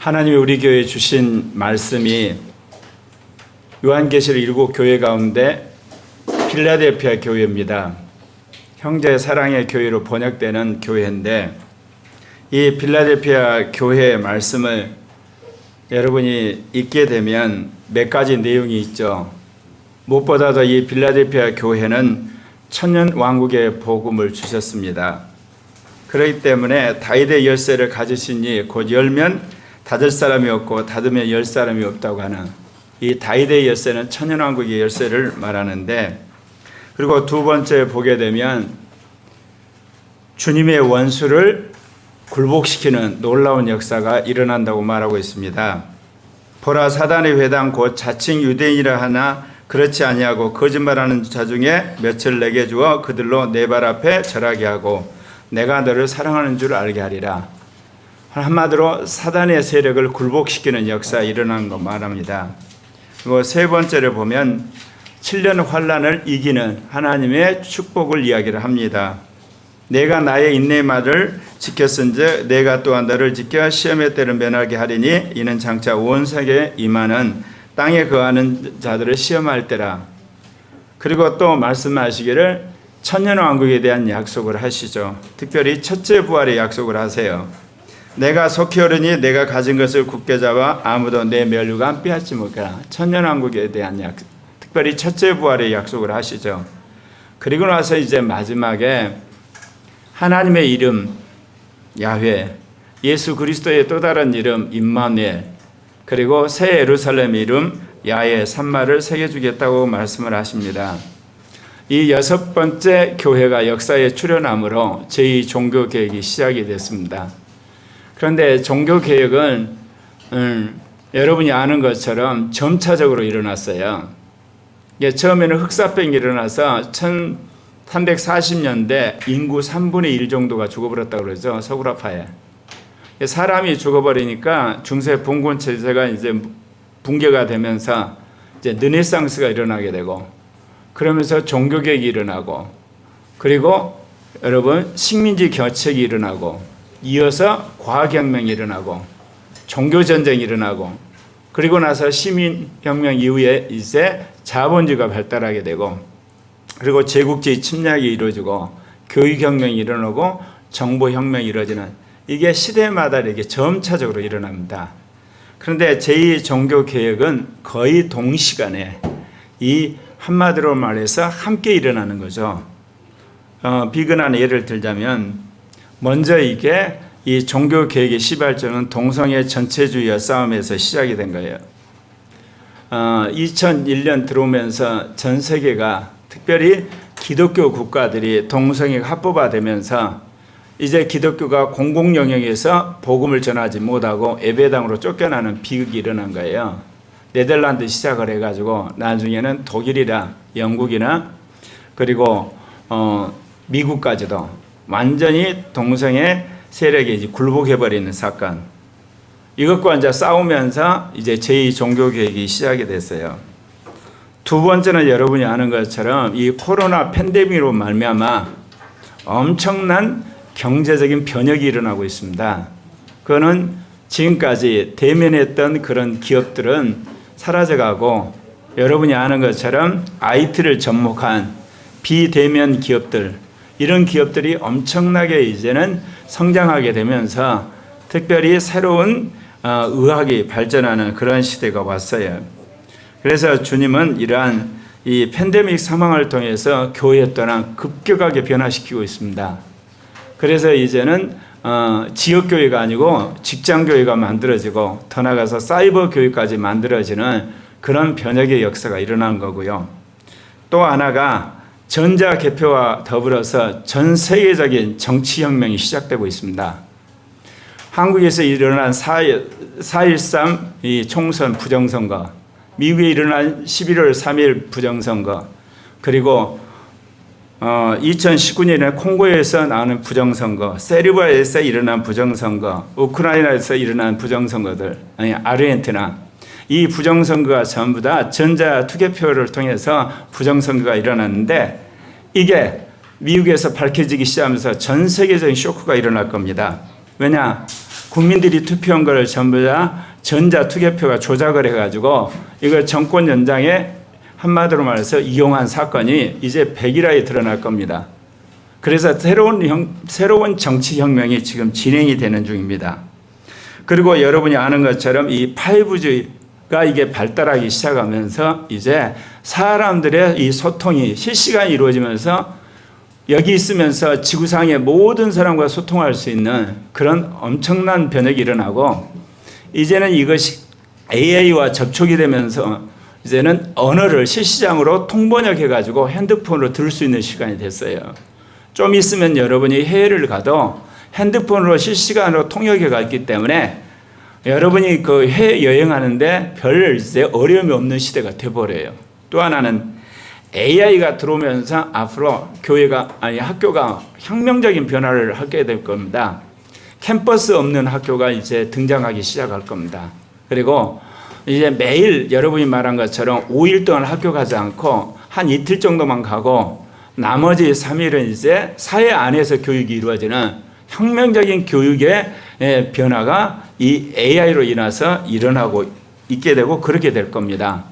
하나님이 우리 교회에 주신 말씀이 요한계시록 7교회 가운데 필라델피아 교회입니다. 형제 사랑의 교회로 번역되는 교회인데, 이 필라델피아 교회의 말씀을 여러분이 읽게 되면 몇 가지 내용이 있죠. 무엇보다도 이 필라델피아 교회는 천년 왕국의 복음을 주셨습니다. 그렇기 때문에 다윗의 열쇠를 가지시니 곧 열면 닫을 사람이 없고 닫으면 열 사람이 없다고 하는 이 다윗의 열쇠는 천년 왕국의 열쇠를 말하는데, 그리고 두 번째 보게 되면 주님의 원수를 굴복시키는 놀라운 역사가 일어난다고 말하고 있습니다. 보라, 사단의 회당 곧 자칭 유대인이라 하나 그렇지 아니하고 거짓말하는 자 중에 몇을 내게 주어 그들로 내 발 앞에 절하게 하고 내가 너를 사랑하는 줄 알게 하리라. 한마디로 사단의 세력을 굴복시키는 역사 일어나는 거 말합니다. 그리고 세 번째를 보면 7년 환란을 이기는 하나님의 축복을 이야기를 합니다. 내가 나의 인내의 말을 지켰은즉 내가 또한 너를 지켜 시험의 때를 면하게 하리니 이는 장차 온 세계에 임하는 땅에 거하는 자들을 시험할 때라. 그리고 또 말씀하시기를 천년왕국에 대한 약속을 하시죠. 특별히 첫째 부활의 약속을 하세요. 내가 속히 오르니 내가 가진 것을 굳게 잡아 아무도 내 멸류관 빼앗지 못하라. 천년왕국에 대한 약속, 특별히 첫째 부활의 약속을 하시죠. 그리고 나서 이제 마지막에 하나님의 이름 야훼, 예수 그리스도의 또 다른 이름 임마누엘, 그리고 새 예루살렘 이름 야훼 산마를 새겨주겠다고 말씀을 하십니다. 이 여섯 번째 교회가 역사에 출현함으로 제2 종교개혁이 시작이 됐습니다. 그런데 종교개혁은 여러분이 아는 것처럼 점차적으로 일어났어요. 처음에는 흑사병이 일어나서 1340년대 인구 3분의 1 정도가 죽어버렸다고 그러죠. 서구라파에. 사람이 죽어버리니까 중세 봉건 체제가 이제 붕괴가 되면서 이제 르네상스가 일어나게 되고, 그러면서 종교개혁이 일어나고, 그리고 여러분 식민지 교책이 일어나고, 이어서 과학혁명이 일어나고 종교전쟁이 일어나고, 그리고 나서 시민혁명 이후에 이제 자본주의가 발달하게 되고, 그리고 제국주의 침략이 이루어지고 교육혁명이 일어나고 정보혁명이 이루어지는, 이게 시대마다 이렇게 점차적으로 일어납니다. 그런데 제2 종교개혁은 거의 동시간에 이 한마디로 말해서 함께 일어나는 거죠. 비근한 예를 들자면, 먼저 이게 이 종교개혁의 시발점은 동성애 전체주의와 싸움에서 시작이 된 거예요. 2001년 들어오면서 전 세계가, 특별히 기독교 국가들이 동성애가 합법화되면서 이제 기독교가 공공 영역에서 복음을 전하지 못하고 예배당으로 쫓겨나는 비극이 일어난 거예요. 네덜란드 시작을 해가지고 나중에는 독일이나 영국이나 그리고 미국까지도 완전히 동성애 세력이 이제 굴복해버리는 사건. 이것과 이제 싸우면서 이제 제2 종교개혁이 시작이 됐어요. 두 번째는 여러분이 아는 것처럼 이 코로나 팬데믹으로 말미암아 엄청난 경제적인 변혁이 일어나고 있습니다. 그거는 지금까지 대면했던 그런 기업들은 사라져가고, 여러분이 아는 것처럼 IT를 접목한 비대면 기업들, 이런 기업들이 엄청나게 이제는 성장하게 되면서 특별히 새로운 의학이 발전하는 그런 시대가 왔어요. 그래서 주님은 이러한 이 팬데믹 상황을 통해서 교회 또한 급격하게 변화시키고 있습니다. 그래서 이제는 지역교회가 아니고 직장교회가 만들어지고, 더 나아가서 사이버 교회까지 만들어지는 그런 변혁의 역사가 일어난 거고요. 또 하나가 전자개표와 더불어서 전 세계적인 정치혁명이 시작되고 있습니다. 한국에서 일어난 4.13 이 총선 부정선거, 미국에 일어난 11월 3일 부정선거, 그리고 2019년에 콩고에서 나오는 부정선거, 세르비아에서 일어난 부정선거, 우크라이나에서 일어난 부정선거들, 아르헨티나, 이 부정선거가 전부 다 전자투개표를 통해서 부정선거가 일어났는데, 이게 미국에서 밝혀지기 시작하면서 전 세계적인 쇼크가 일어날 겁니다. 왜냐? 국민들이 투표한 걸 전부 다 전자투개표가 조작을 해가지고 이걸 정권 연장에 한마디로 말해서 이용한 사건이 이제 백일하에 드러날 겁니다. 그래서 새로운 정치혁명이 지금 진행이 되는 중입니다. 그리고 여러분이 아는 것처럼 이 5G가 이게 발달하기 시작하면서 이제 사람들의 이 소통이 실시간에 이루어지면서 여기 있으면서 지구상의 모든 사람과 소통할 수 있는 그런 엄청난 변혁이 일어나고 이제는 이것이 AI와 접촉이 되면서 이제는 언어를 실시장으로 통번역해가지고 핸드폰으로 들을 수 있는 시간이 됐어요. 좀 있으면 여러분이 해외를 가도 핸드폰으로 실시간으로 통역해 갔기 때문에 여러분이 그 해외 여행하는데 별 이제 어려움이 없는 시대가 돼버려요. 또 하나는 AI가 들어오면서 앞으로 학교가 혁명적인 변화를 하게 될 겁니다. 캠퍼스 없는 학교가 이제 등장하기 시작할 겁니다. 그리고 이제 매일 여러분이 말한 것처럼 5일 동안 학교 가지 않고 한 이틀 정도만 가고 나머지 3일은 이제 사회 안에서 교육이 이루어지는 혁명적인 교육의 변화가 이 AI로 인해서 일어나고 있게 되고 그렇게 될 겁니다.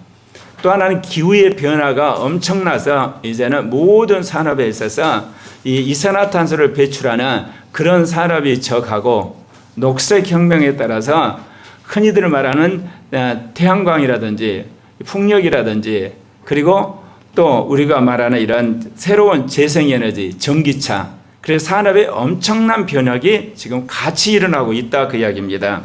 또 하나는 기후의 변화가 엄청나서 이제는 모든 산업에 있어서 이 이산화탄소를 배출하는 그런 산업이 적하고 녹색 혁명에 따라서 흔히들 말하는 태양광이라든지 풍력이라든지 그리고 또 우리가 말하는 이런 새로운 재생에너지, 전기차, 그래서 산업의 엄청난 변혁이 지금 같이 일어나고 있다 그 이야기입니다.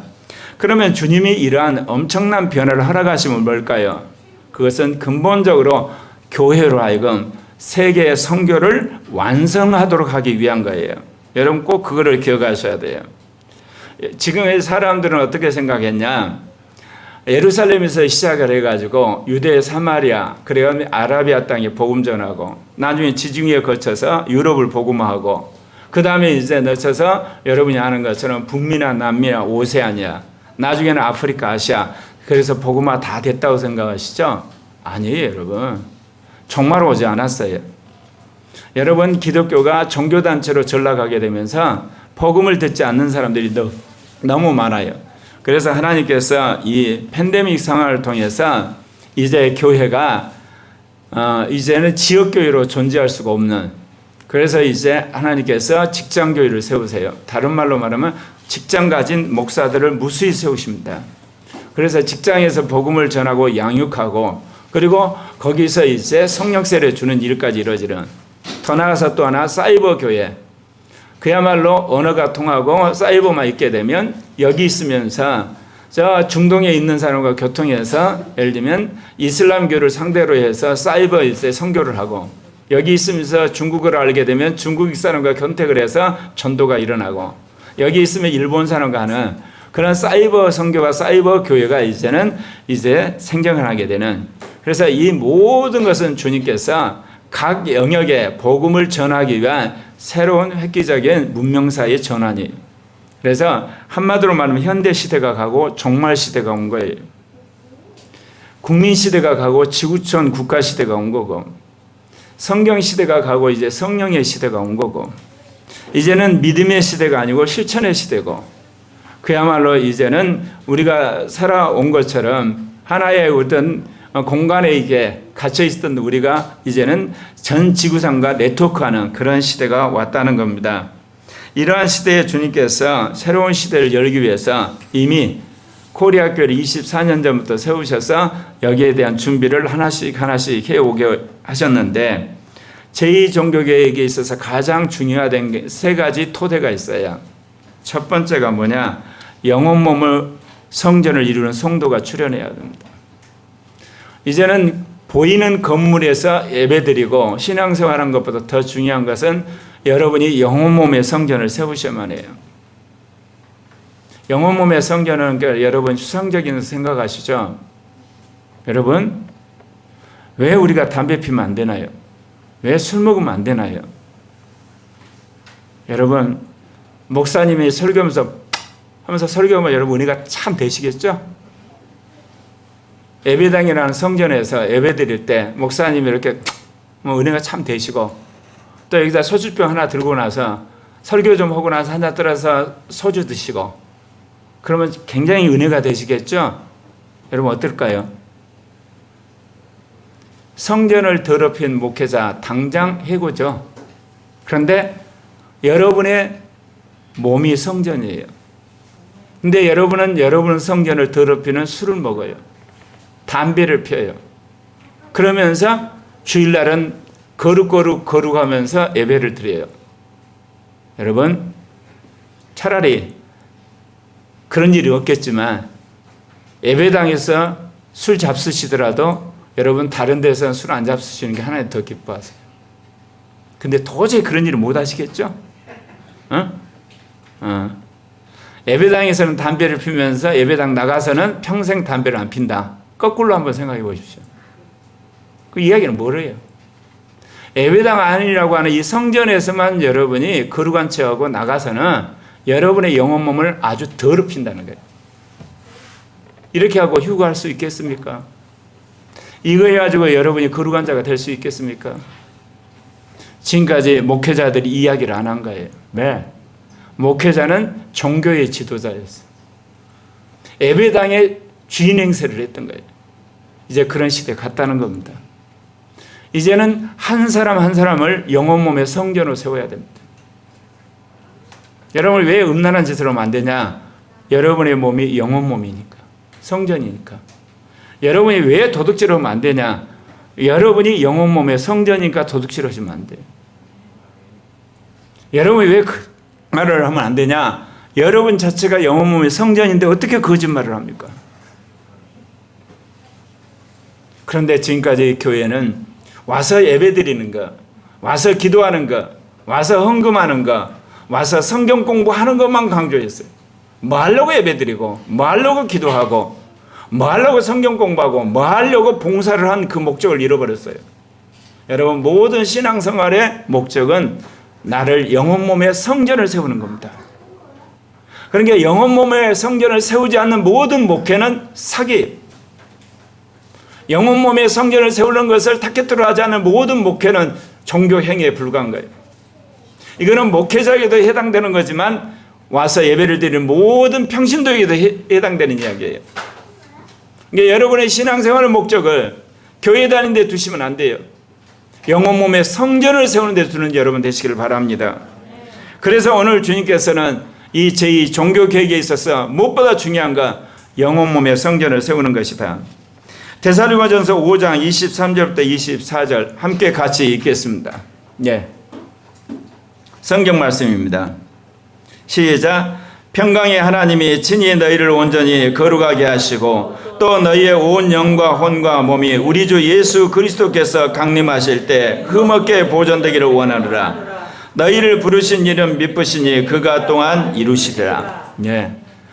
그러면 주님이 이러한 엄청난 변화를 허락하시면 뭘까요? 그것은 근본적으로 교회로 하여금 세계의 선교를 완성하도록 하기 위한 거예요. 여러분 꼭 그거를 기억하셔야 돼요. 지금의 사람들은 어떻게 생각했냐? 예루살렘에서 시작을 해가지고 유대 사마리아 그래야 아라비아 땅에 복음 전하고 나중에 지중해 거쳐서 유럽을 복음하고 그 다음에 이제 거쳐서 여러분이 아는 것처럼 북미나 남미나 오세아니아 나중에는 아프리카 아시아 그래서 복음화 다 됐다고 생각하시죠? 아니에요 여러분. 정말 오지 않았어요. 여러분 기독교가 종교단체로 전락하게 되면서 복음을 듣지 않는 사람들이 너무 많아요. 그래서 하나님께서 이 팬데믹 상황을 통해서 이제 교회가 이제는 지역교회로 존재할 수가 없는 그래서 이제 하나님께서 직장교회를 세우세요. 다른 말로 말하면 직장 가진 목사들을 무수히 세우십니다. 그래서 직장에서 복음을 전하고 양육하고 그리고 거기서 이제 성령세례 주는 일까지 이루어지는 더 나아가서 또 하나 사이버 교회 그야말로 언어가 통하고 사이버만 있게 되면 여기 있으면서 저 중동에 있는 사람과 교통해서 예를 들면 이슬람교를 상대로 해서 사이버 이제 선교를 하고 여기 있으면서 중국어를 알게 되면 중국 사람과 컨택을 해서 전도가 일어나고 여기 있으면 일본 사람과 하는 그런 사이버 선교와 사이버 교회가 이제는 이제 생겨을 하게 되는 그래서 이 모든 것은 주님께서 각 영역에 복음을 전하기 위한 새로운 획기적인 문명사의 전환이에요. 그래서 한마디로 말하면 현대 시대가 가고 종말 시대가 온 거예요. 국민 시대가 가고 지구촌 국가 시대가 온 거고 성경 시대가 가고 이제 성령의 시대가 온 거고 이제는 믿음의 시대가 아니고 실천의 시대고 그야말로 이제는 우리가 살아온 것처럼 하나의 어떤 공간에 이게 갇혀 있었던 우리가 이제는 전 지구상과 네트워크하는 그런 시대가 왔다는 겁니다. 이러한 시대에 주님께서 새로운 시대를 열기 위해서 이미 코리아교회를 24년 전부터 세우셔서 여기에 대한 준비를 하나씩 해오게 하셨는데 제2종교계획에 있어서 가장 중요한 세 가지 토대가 있어요. 첫 번째가 뭐냐? 영혼 몸을 성전을 이루는 성도가 출현해야 됩니다. 이제는 보이는 건물에서 예배드리고 신앙생활하는 것보다 더 중요한 것은 여러분이 영혼 몸의 성전을 세우셔야만 해요. 영혼 몸의 성전은 여러분 추상적인 생각하시죠? 여러분 왜 우리가 담배 피면 안 되나요? 왜 술 먹으면 안 되나요? 여러분 목사님이 설교하면서 설교하면 여러분 은혜가 참 되시겠죠? 예배당이라는 성전에서 예배 드릴 때 목사님이 이렇게 은혜가 참 되시고 또 여기다 소주병 하나 들고 나서 설교 좀 하고 나서 한잔 들어서 소주 드시고 그러면 굉장히 은혜가 되시겠죠? 여러분 어떨까요? 성전을 더럽힌 목회자 당장 해고죠. 그런데 여러분의 몸이 성전이에요. 근데 여러분은 성전을 더럽히는 술을 먹어요. 담배를 피워요. 그러면서 주일날은 거룩하면서 예배를 드려요. 여러분, 차라리 그런 일이 없겠지만 예배당에서 술 잡수시더라도 여러분 다른 데서는 술 안 잡수시는 게 하나님 더 기뻐하세요. 근데 도저히 그런 일을 못 하시겠죠? 예배당에서는 담배를 피우면서 예배당 나가서는 평생 담배를 안 핀다. 거꾸로 한번 생각해 보십시오. 그 이야기는 뭐래요? 예배당 안이라고 하는 이 성전에서만 여러분이 거룩한 체하고 나가서는 여러분의 영혼 몸을 아주 더럽힌다는 거예요. 이렇게 하고 휴거할 수 있겠습니까? 이거 해가지고 여러분이 거룩한 자가 될 수 있겠습니까? 지금까지 목회자들이 이야기를 안 한 거예요. 왜? 목회자는 종교의 지도자였어요. 예배당의 주인 행세를 했던 거예요. 이제 그런 시대에 갔다는 겁니다. 이제는 한 사람 한 사람을 영혼 몸의 성전으로 세워야 됩니다. 여러분 왜 음란한 짓을 하면 안 되냐? 여러분의 몸이 영혼 몸이니까, 성전이니까. 여러분이 왜 도둑질을 하면 안 되냐? 여러분이 영혼 몸의 성전이니까 도둑질 하시면 안 돼요. 여러분이 왜 그 말을 하면 안 되냐? 여러분 자체가 영혼 몸의 성전인데 어떻게 거짓말을 합니까? 그런데 지금까지 교회는 와서 예배 드리는 거, 와서 기도하는 거, 와서 헌금하는 거, 와서 성경 공부하는 것만 강조했어요. 뭐 하려고 예배 드리고, 뭐 하려고 기도하고, 뭐 하려고 성경 공부하고, 뭐 하려고 봉사를 한 그 목적을 잃어버렸어요. 여러분 모든 신앙생활의 목적은 나를 영혼 몸의 성전을 세우는 겁니다. 그러니까 영혼 몸의 성전을 세우지 않는 모든 목회는 사기. 영혼 몸의 성전을 세우는 것을 타겟으로 하지 않는 모든 목회는 종교 행위에 불과한 거예요. 이거는 목회자에게도 해당되는 거지만 와서 예배를 드리는 모든 평신도에게도 해당되는 이야기예요. 그러니까 여러분의 신앙생활의 목적을 교회 다니는 데 두시면 안 돼요. 영혼 몸의 성전을 세우는 데 두는 여러분 되시기를 바랍니다. 그래서 오늘 주님께서는 이 제2 종교 계획에 있어서 무엇보다 중요한 건 영혼 몸의 성전을 세우는 것이다. 데살로니가전서 5장 23절부터 24절 함께 같이 읽겠습니다. 예. 성경 말씀입니다. 시작. 평강의 하나님이 친히 너희를 온전히 거룩하게 하시고 또 너희의 온 영과 혼과 몸이 우리 주 예수 그리스도께서 강림하실 때 흠없게 보존되기를 원하노라. 너희를 부르신 이는 미쁘시니 그가 또한 이루시리라. 예.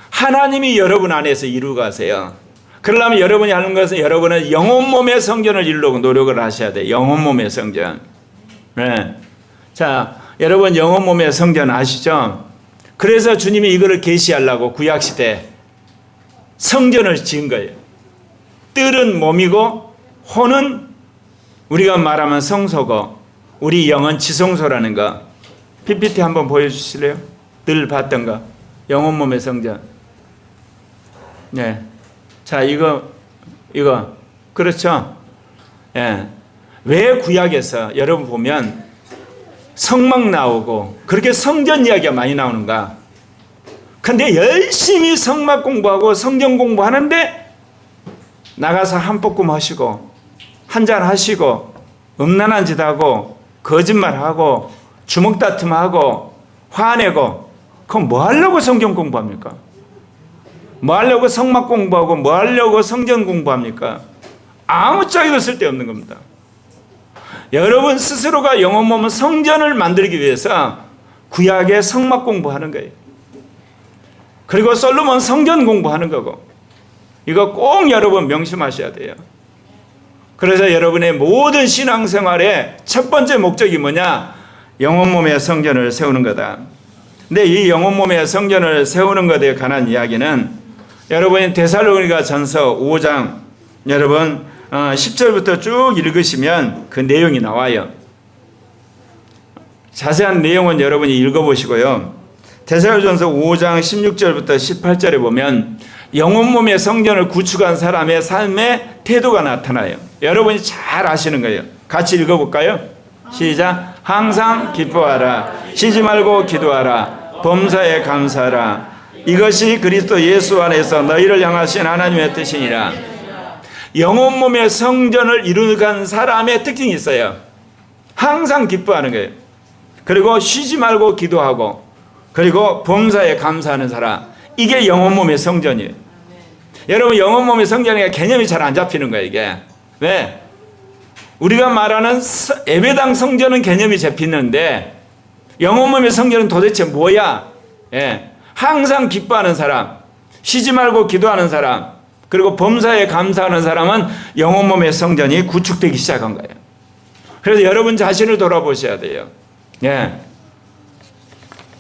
하나님이 여러분 안에서 이루가세요. 그러려면 여러분이 하는 것은 여러분은 영혼 몸의 성전을 이루려고 노력을 하셔야 돼요. 영혼 몸의 성전. 네. 자, 여러분 영혼 몸의 성전 아시죠? 그래서 주님이 이거를 계시하려고 구약시대 성전을 지은 거예요. 뜰은 몸이고 혼은 우리가 말하면 성소고 우리 영은 지성소라는 거. PPT 한번 보여주실래요? 늘 봤던 거. 영혼 몸의 성전. 네. 자, 이거 그렇죠? 예. 왜 구약에서 여러분 보면 성막 나오고 그렇게 성전 이야기가 많이 나오는가? 근데 열심히 성막 공부하고 성전 공부하는데 나가서 한볶음 하시고 한잔 하시고 음란한 짓 하고 거짓말하고 주먹다툼하고 화내고 그럼 뭐 하려고 성경 공부합니까? 뭐 하려고 성막 공부하고 뭐 하려고 성전 공부합니까? 아무짝에도 쓸데없는 겁니다. 여러분 스스로가 영혼 몸은 성전을 만들기 위해서 구약의 성막 공부하는 거예요. 그리고 솔로몬 성전 공부하는 거고 이거 꼭 여러분 명심하셔야 돼요. 그래서 여러분의 모든 신앙생활의 첫 번째 목적이 뭐냐? 영혼 몸의 성전을 세우는 거다. 근데 이 영혼 몸의 성전을 세우는 것에 관한 이야기는 여러분이 데살로니가 전서 5장 여러분 10절부터 쭉 읽으시면 그 내용이 나와요. 자세한 내용은 여러분이 읽어보시고요. 데살로전서 5장 16절부터 18절에 보면 영혼 몸의 성전을 구축한 사람의 삶의 태도가 나타나요. 여러분이 잘 아시는 거예요. 같이 읽어볼까요? 시작. 항상 기뻐하라. 쉬지 말고 기도하라. 범사에 감사하라. 이것이 그리스도 예수 안에서 너희를 향하신 하나님의 뜻이니라. 영혼 몸의 성전을 이루간 사람의 특징이 있어요. 항상 기뻐하는 거예요. 그리고 쉬지 말고 기도하고, 그리고 범사에 감사하는 사람. 이게 영혼 몸의 성전이에요. 여러분, 영혼 몸의 성전이니까 개념이 잘 안 잡히는 거예요, 이게. 왜? 우리가 말하는 예배당 성전은 개념이 잡히는데 영혼 몸의 성전은 도대체 뭐야? 예. 항상 기뻐하는 사람, 쉬지 말고 기도하는 사람, 그리고 범사에 감사하는 사람은 영혼 몸의 성전이 구축되기 시작한 거예요. 그래서 여러분 자신을 돌아보셔야 돼요. 예.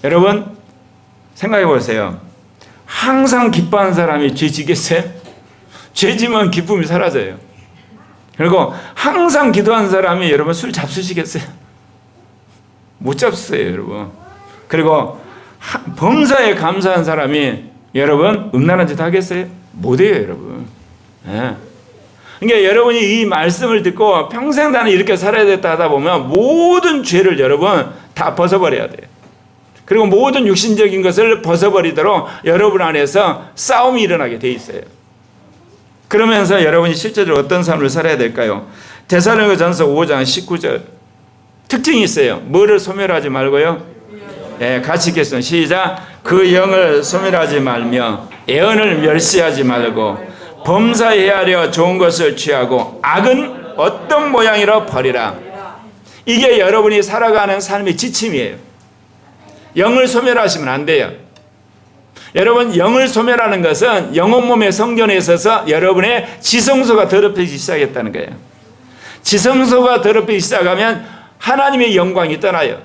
여러분 생각해 보세요. 항상 기뻐하는 사람이 죄 지겠어요? 죄 지면 기쁨이 사라져요. 그리고 항상 기도하는 사람이 여러분 술 잡수시겠어요? 못 잡수세요, 여러분. 그리고 범사에 감사한 사람이 여러분 음란한 짓 하겠어요? 못해요, 여러분. 예. 그러니까 여러분이 이 말씀을 듣고 평생 나는 이렇게 살아야 됐다 하다 보면 모든 죄를 여러분 다 벗어버려야 돼요. 그리고 모든 육신적인 것을 벗어버리도록 여러분 안에서 싸움이 일어나게 돼 있어요. 그러면서 여러분이 실제로 어떤 삶을 살아야 될까요? 데살로니가전서 5장 19절 특징이 있어요. 뭐를 소멸하지 말고요. 네, 같이 읽겠습니다. 시작. 그 영을 소멸하지 말며 애언을 멸시하지 말고 범사에 하려 좋은 것을 취하고 악은 어떤 모양이라 버리라. 이게 여러분이 살아가는 삶의 지침이에요. 영을 소멸하시면 안 돼요. 여러분, 영을 소멸하는 것은 영혼 몸의 성전에 있어서 여러분의 지성소가 더럽혀지기 시작했다는 거예요. 지성소가 더럽히기 시작하면 하나님의 영광이 떠나요.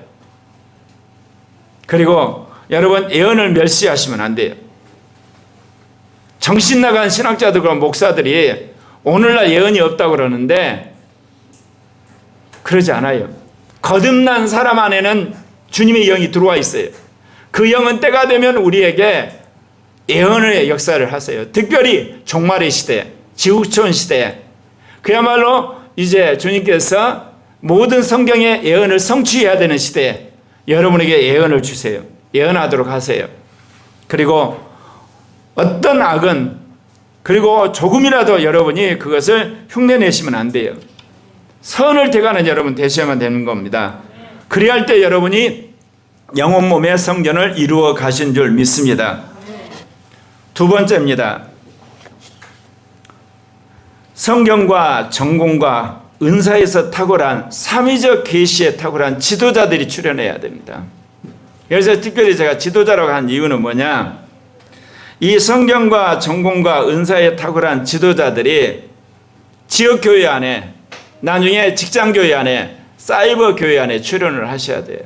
그리고 여러분, 예언을 멸시하시면 안 돼요. 정신 나간 신학자들과 목사들이 오늘날 예언이 없다고 그러는데 그러지 않아요. 거듭난 사람 안에는 주님의 영이 들어와 있어요. 그 영은 때가 되면 우리에게 예언의 역사를 하세요. 특별히 종말의 시대, 지구촌 시대, 그야말로 이제 주님께서 모든 성경의 예언을 성취해야 되는 시대에 여러분에게 예언을 주세요. 예언하도록 하세요. 그리고 어떤 악은, 그리고 조금이라도 여러분이 그것을 흉내내시면 안 돼요. 선을 대가는 여러분 되셔야만 되는 겁니다. 그래야 할 때 여러분이 영혼 몸의 성전을 이루어 가신 줄 믿습니다. 두 번째입니다. 성경과 전공과 은사에서 탁월한 삼위적 계시에 탁월한 지도자들이 출연해야 됩니다. 그래서 특별히 제가 지도자라고 한 이유는 뭐냐? 이 성경과 전공과 은사에 탁월한 지도자들이 지역교회 안에, 나중에 직장교회 안에, 사이버 교회 안에 출연을 하셔야 돼요.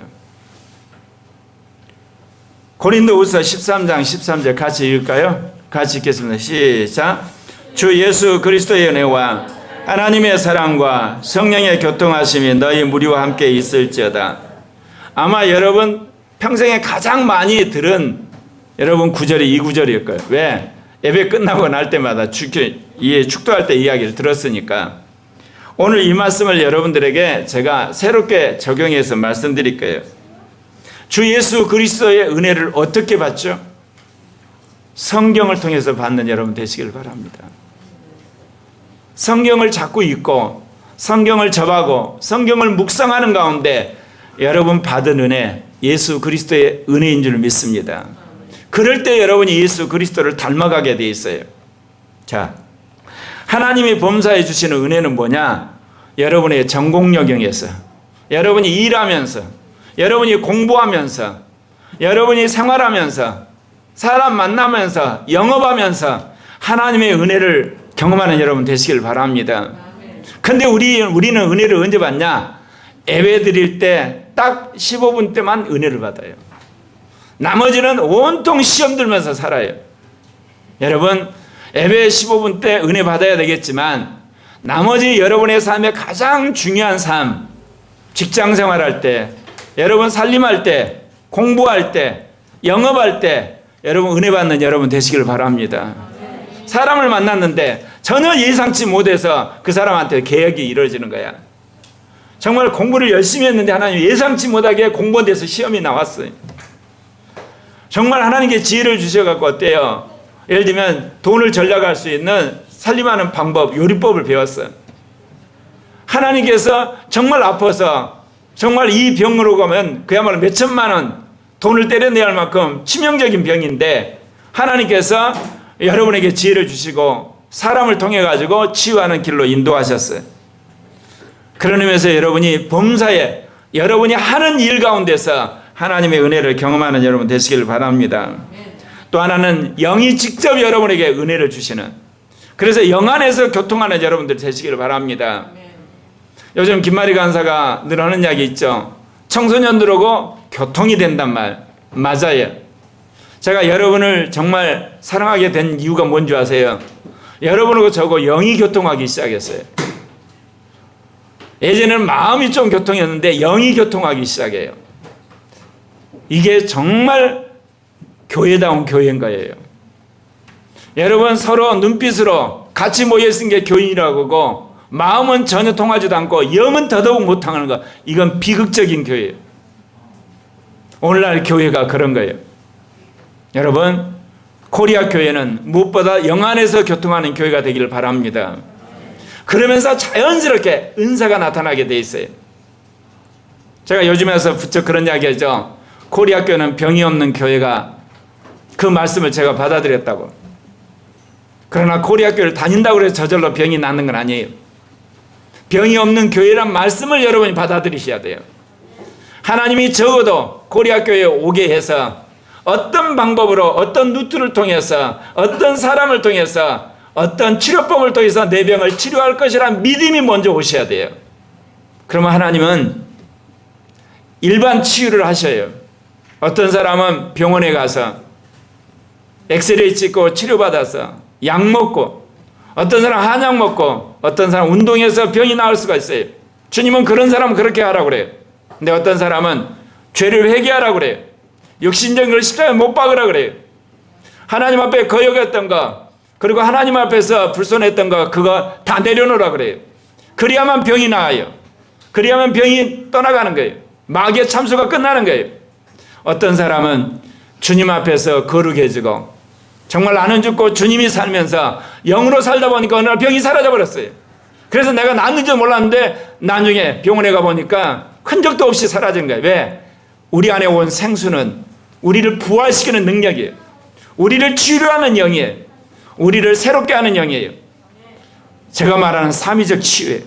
고린도후서 13장 13절 같이 읽을까요? 같이 읽겠습니다. 시작. 주 예수 그리스도의 은혜와 하나님의 사랑과 성령의 교통하심이 너희 무리와 함께 있을지어다. 아마 여러분 평생에 가장 많이 들은 여러분 구절이 이 구절일 거예요. 왜? 예배 끝나고 날 때마다 축도할 때 이야기를 들었으니까. 오늘 이 말씀을 여러분들에게 제가 새롭게 적용해서 말씀드릴 거예요. 주 예수 그리스도의 은혜를 어떻게 받죠? 성경을 통해서 받는 여러분 되시길 바랍니다. 성경을 자꾸 읽고 성경을 접하고 성경을 묵상하는 가운데 여러분 받은 은혜, 예수 그리스도의 은혜인 줄 믿습니다. 그럴 때 여러분이 예수 그리스도를 닮아가게 돼 있어요. 자, 하나님이 범사해 주시는 은혜는 뭐냐? 여러분의 전공 영역에서, 여러분이 일하면서, 여러분이 공부하면서, 여러분이 생활하면서, 사람 만나면서, 영업하면서 하나님의 은혜를 경험하는 여러분 되시길 바랍니다. 근데 우리는 은혜를 언제 받냐? 예배 드릴 때 딱 15분 때만 은혜를 받아요. 나머지는 온통 시험 들면서 살아요. 여러분, 예배 15분 때 은혜 받아야 되겠지만 나머지 여러분의 삶의 가장 중요한 삶, 직장 생활할 때, 여러분 살림할 때, 공부할 때, 영업할 때 여러분 은혜 받는 여러분 되시길 바랍니다. 사람을 만났는데 전혀 예상치 못해서 그 사람한테 계획이 이루어지는 거야. 정말 공부를 열심히 했는데 하나님 예상치 못하게 공무원돼서 시험이 나왔어요. 정말 하나님께 지혜를 주셔갖고 어때요? 예를 들면 돈을 전략할 수 있는 살림하는 방법, 요리법을 배웠어요. 하나님께서 정말 아파서 정말 이 병으로 가면 그야말로 몇 천만 원 돈을 때려내야 할 만큼 치명적인 병인데 하나님께서 여러분에게 지혜를 주시고 사람을 통해 가지고 치유하는 길로 인도하셨어요. 그런 의미에서 여러분이 범사에 여러분이 하는 일 가운데서 하나님의 은혜를 경험하는 여러분 되시길 바랍니다. 또 하나는 영이 직접 여러분에게 은혜를 주시는, 그래서 영 안에서 교통하는 여러분들 되시길 바랍니다. 요즘 김마리 간사가 늘 하는 이야기 있죠. 청소년들하고 교통이 된단 말 맞아요. 제가 여러분을 정말 사랑하게 된 이유가 뭔지 아세요? 여러분하고 저하고 영이 교통하기 시작했어요. 예전에는 마음이 좀 교통했는데 영이 교통하기 시작해요. 이게 정말 교회다운 교회인 거예요. 여러분 서로 눈빛으로 같이 모여있는 게 교인이라고 하고 마음은 전혀 통하지도 않고 영은 더더욱 못 통하는 거, 이건 비극적인 교회예요. 오늘날 교회가 그런 거예요. 여러분 코리아 교회는 무엇보다 영 안에서 교통하는 교회가 되기를 바랍니다. 그러면서 자연스럽게 은사가 나타나게 돼 있어요. 제가 요즘에서 부쩍 그런 이야기 하죠. 코리아 교회는 병이 없는 교회가, 그 말씀을 제가 받아들였다고. 그러나 코리아 교회를 다닌다고 해서 저절로 병이 낫는 건 아니에요. 병이 없는 교회란 말씀을 여러분이 받아들이셔야 돼요. 하나님이 적어도 코리아 교회에 오게 해서 어떤 방법으로, 어떤 루트를 통해서, 어떤 사람을 통해서, 어떤 치료법을 통해서 내 병을 치료할 것이라는 믿음이 먼저 오셔야 돼요. 그러면 하나님은 일반 치유를 하셔요. 어떤 사람은 병원에 가서 엑스레이 찍고 치료받아서 약 먹고, 어떤 사람 한약 먹고, 어떤 사람 운동해서 병이 나을 수가 있어요. 주님은 그런 사람은 그렇게 하라고 그래요. 근데 어떤 사람은 죄를 회개하라고 그래요. 육신적인 걸 십자가에 못 박으라 그래요. 하나님 앞에 거역했던 거, 그리고 하나님 앞에서 불손했던 거, 그거 다 내려놓으라 그래요. 그래야만 병이 나아요. 그래야만 병이 떠나가는 거예요. 마귀의 참수가 끝나는 거예요. 어떤 사람은 주님 앞에서 거룩해지고 정말 나는 죽고 주님이 살면서 영으로 살다 보니까 어느 날 병이 사라져 버렸어요. 그래서 내가 낫는 줄 몰랐는데 나중에 병원에 가보니까 흔적도 없이 사라진 거예요. 왜? 우리 안에 온 생수는 우리를 부활시키는 능력이에요. 우리를 치료하는 영이에요. 우리를 새롭게 하는 영이에요. 제가 말하는 삼위적 치유예요.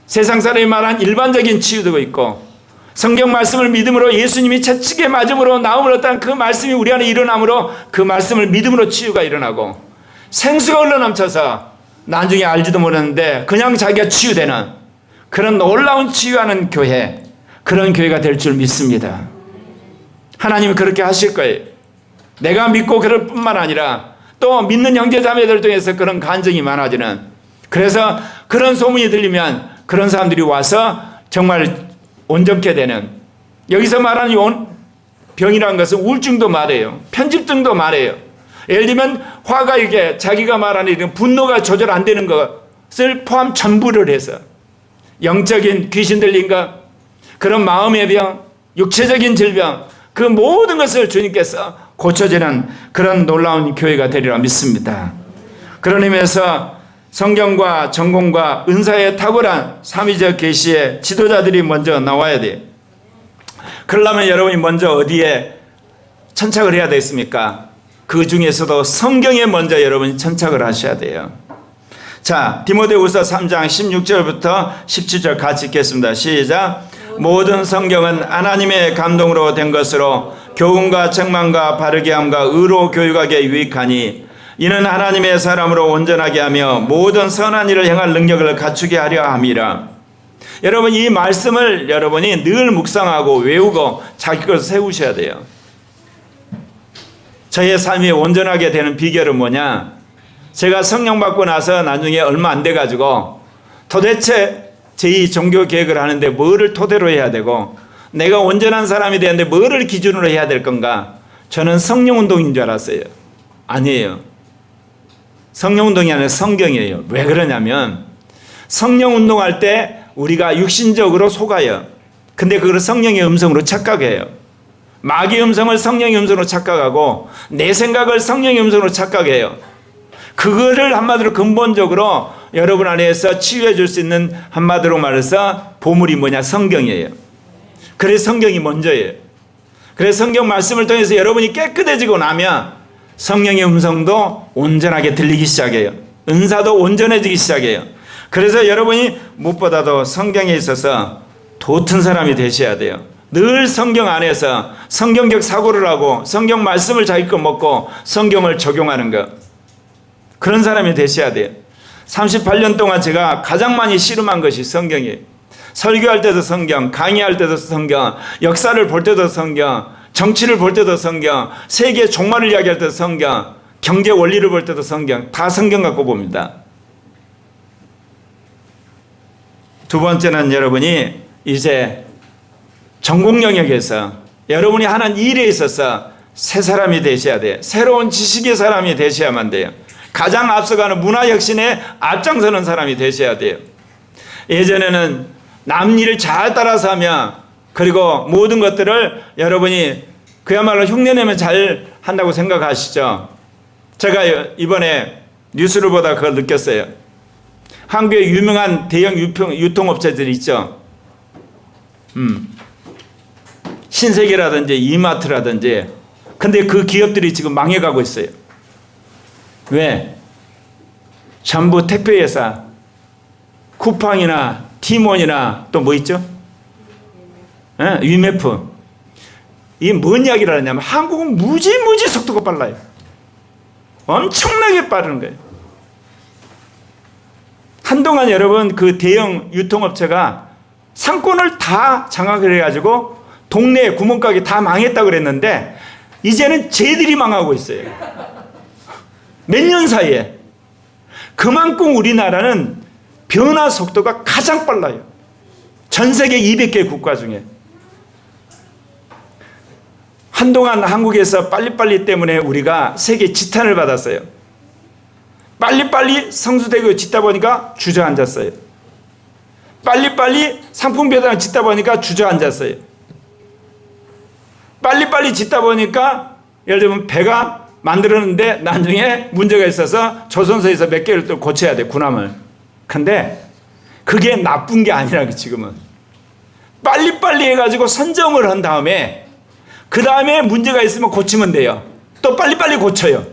세상 사람이 말하는 일반적인 치유도 있고, 성경 말씀을 믿음으로 예수님이 채찍에 맞음으로 나음을 얻다는 그 말씀이 우리 안에 일어남으로 그 말씀을 믿음으로 치유가 일어나고, 생수가 흘러넘쳐서 나중에 알지도 모르는데 그냥 자기가 치유되는 그런 놀라운 치유하는 교회, 그런 교회가 될 줄 믿습니다. 하나님이 그렇게 하실 거예요. 내가 믿고 그럴 뿐만 아니라 또 믿는 형제자매들 중에서 그런 간증이 많아지는, 그래서 그런 소문이 들리면 그런 사람들이 와서 정말 온전케 되는, 여기서 말하는 병이라는 것은 우울증도 말해요. 편집증도 말해요. 예를 들면 화가, 이게 자기가 말하는 이런 분노가 조절 안 되는 것을 포함 전부를 해서 영적인 귀신 들린 것, 그런 마음의 병, 육체적인 질병, 그 모든 것을 주님께서 고쳐지는 그런 놀라운 교회가 되리라 믿습니다. 그런 의미에서 성경과 전공과 은사에 탁월한 삼위적 계시의 지도자들이 먼저 나와야 돼요. 그러려면 여러분이 먼저 어디에 천착을 해야 되겠습니까? 그 중에서도 성경에 먼저 여러분이 천착을 하셔야 돼요. 자, 디모데후서 3장 16절부터 17절 같이 읽겠습니다. 시작. 모든 성경은 하나님의 감동으로 된 것으로 교훈과 책망과 바르게 함과 의로 교육하기에 유익하니 이는 하나님의 사람으로 온전하게 하며 모든 선한 일을 행할 능력을 갖추게 하려 함이라. 여러분, 이 말씀을 여러분이 늘 묵상하고 외우고 자기 것을 세우셔야 돼요. 저의 삶이 온전하게 되는 비결은 뭐냐? 제가 성령 받고 나서 나중에 얼마 안 돼가지고 도대체 제2 종교 계획을 하는데 뭐를 토대로 해야 되고 내가 온전한 사람이 되는데 뭐를 기준으로 해야 될 건가? 저는 성령 운동인 줄 알았어요. 아니에요. 성령 운동이 아니라 성경이에요. 왜 그러냐면 성령 운동할 때 우리가 육신적으로 속아요. 근데 그걸 성령의 음성으로 착각해요. 마귀의 음성을 성령의 음성으로 착각하고 내 생각을 성령의 음성으로 착각해요. 그거를 한마디로 근본적으로 여러분 안에서 치유해 줄 수 있는 한마디로 말해서 보물이 뭐냐? 성경이에요. 그래서 성경이 먼저예요. 그래서 성경 말씀을 통해서 여러분이 깨끗해지고 나면 성령의 음성도 온전하게 들리기 시작해요. 은사도 온전해지기 시작해요. 그래서 여러분이 무엇보다도 성경에 있어서 도튼 사람이 되셔야 돼요. 늘 성경 안에서 성경적 사고를 하고 성경 말씀을 자기 거 먹고 성경을 적용하는 것, 그런 사람이 되셔야 돼요. 38년 동안 제가 가장 많이 씨름한 것이 성경이에요. 설교할 때도 성경, 강의할 때도 성경, 역사를 볼 때도 성경, 정치를 볼 때도 성경, 세계 종말을 이야기할 때도 성경, 경제 원리를 볼 때도 성경, 다 성경 갖고 봅니다. 두 번째는 여러분이 이제 전공 영역에서 여러분이 하는 일에 있어서 새 사람이 되셔야 돼요. 새로운 지식의 사람이 되셔야만 돼요. 가장 앞서가는 문화혁신에 앞장서는 사람이 되셔야 돼요. 예전에는 남 일을 잘 따라서 하면, 그리고 모든 것들을 여러분이 그야말로 흉내내면 잘 한다고 생각하시죠. 제가 이번에 뉴스를 보다 그걸 느꼈어요. 한국의 유명한 대형 유통업체들이 있죠. 신세계라든지 이마트라든지. 근데 그 기업들이 지금 망해가고 있어요. 왜? 전부 택배회사, 쿠팡이나 티몬이나 또 뭐 있죠? 위메프. 이게 뭔 이야기를 하냐면 한국은 무지무지 속도가 빨라요. 엄청나게 빠른 거예요. 한동안 여러분 그 대형 유통업체가 상권을 다 장악을 해가지고 동네 구멍가게 다 망했다고 그랬는데 이제는 쟤들이 망하고 있어요. 몇 년 사이에. 그만큼 우리나라는 변화 속도가 가장 빨라요. 전 세계 200개 국가 중에. 한동안 한국에서 빨리빨리 때문에 우리가 세계 지탄을 받았어요. 빨리빨리 성수대교 짓다 보니까 주저앉았어요. 빨리빨리 상품 배달 짓다 보니까 주저앉았어요. 빨리빨리 짓다 보니까 예를 들면 배가 만들었는데 나중에 문제가 있어서 조선소에서 몇 개를 또 고쳐야 돼, 군함을. 근데 그게 나쁜 게 아니라 지금은 빨리빨리 해가지고 선정을 한 다음에 그 다음에 문제가 있으면 고치면 돼요. 또 빨리빨리 고쳐요.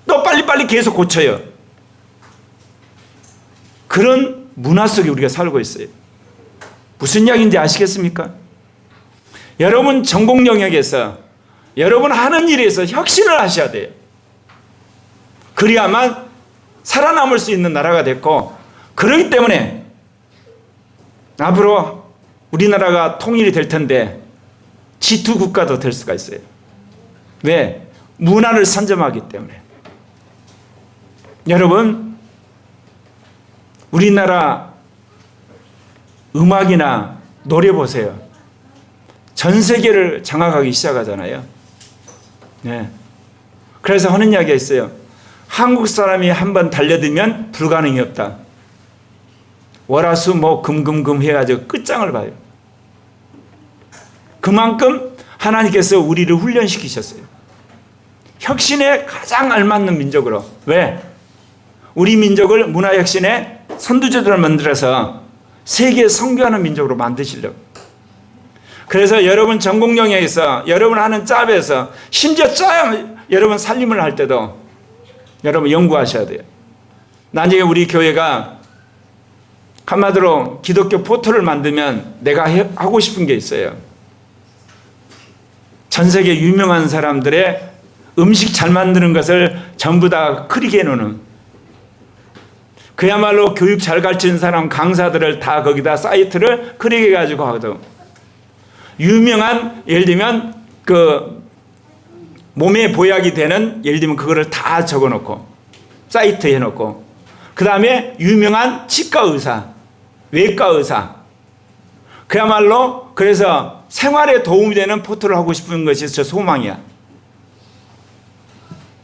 또 빨리빨리 계속 고쳐요. 그런 문화 속에 우리가 살고 있어요. 무슨 이야기인지 아시겠습니까? 여러분 전공 영역에서 여러분 하는 일에서 혁신을 하셔야 돼요. 그래야만 살아남을 수 있는 나라가 됐고, 그렇기 때문에 앞으로 우리나라가 통일이 될 텐데 G2 국가도 될 수가 있어요. 왜? 문화를 선점하기 때문에. 여러분 우리나라 음악이나 노래 보세요. 전 세계를 장악하기 시작하잖아요. 네. 그래서 하는 이야기가 있어요. 한국 사람이 한번 달려들면 불가능이 없다. 월화수 금금금 해가지고 끝장을 봐요. 그만큼 하나님께서 우리를 훈련시키셨어요. 혁신에 가장 알맞는 민족으로. 왜? 우리 민족을 문화혁신의 선두주자를 만들어서 세계에 선교하는 민족으로 만드시려고. 그래서 여러분 전공 영역에서 여러분 하는 짭에서 심지어 여러분 살림을 할 때도 여러분 연구하셔야 돼요. 나중에 우리 교회가 한마디로 기독교 포털을 만들면 내가 하고 싶은 게 있어요. 전 세계 유명한 사람들의 음식 잘 만드는 것을 전부 다 크리게 해놓는, 그야말로 교육 잘 가르치는 사람 강사들을 다 거기다 사이트를 크리게 해가지고 하거든. 유명한 예를 들면 그 몸에 보약이 되는 예를 들면 그거를 다 적어놓고 사이트에 해놓고, 그 다음에 유명한 치과 의사, 외과 의사, 그야말로 그래서 생활에 도움이 되는 포토를 하고 싶은 것이 저 소망이야.